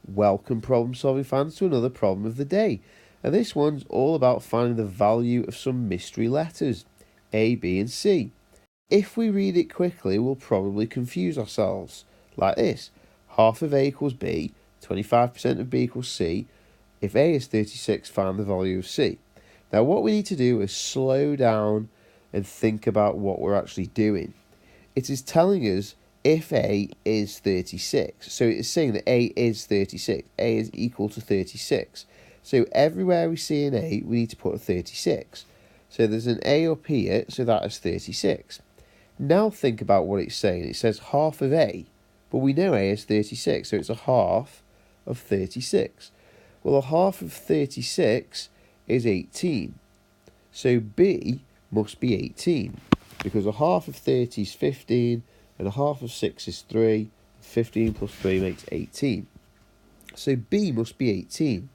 Welcome problem solving fans to another problem of the day, and this one's all about finding the value of some mystery letters, A, B and C. If we read it quickly we'll probably confuse ourselves, like this: half of A equals B, 25% of B equals C. If A is 36, find the value of C. Now what we need to do is slow down and think about what we're actually doing. It is telling us if A is 36. So it's saying that A is 36. A is equal to 36. So everywhere we see an A, we need to put a 36. So there's an A up here, so that is 36. Now think about what it's saying. It says half of A, but we know A is 36, so it's a half of 36. Well, a half of 36 is 18. So B must be 18, because a half of 30 is 15, and a half of 6 is 3, 15 plus 3 makes 18. So B must be 18.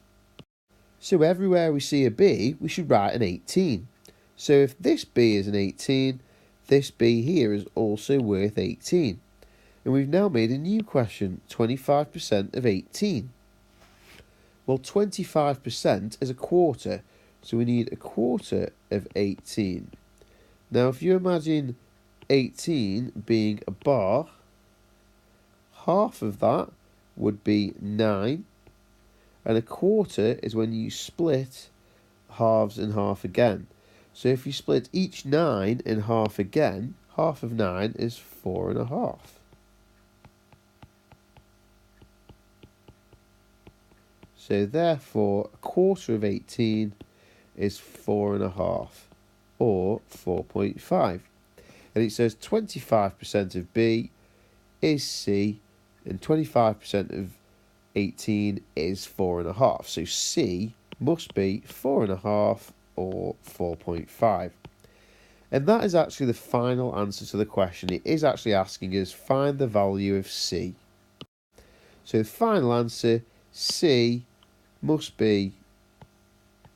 So everywhere we see a B, we should write an 18. So if this B is an 18, this B here is also worth 18. And we've now made a new question, 25% of 18. Well, 25% is a quarter, so we need a quarter of 18. Now, if you imagine 18 being a bar, half of that would be 9, and a quarter is when you split halves in half again. So if you split each 9 in half again, half of 9 is 4.5. So therefore, a quarter of 18 is 4.5, or 4.5. And it says 25% of B is C, and 25% of 18 is 4.5. So C must be 4.5 or 4.5. And that is actually the final answer to the question. It is actually asking us find the value of C. So the final answer, C must be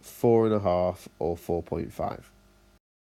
4.5 or 4.5.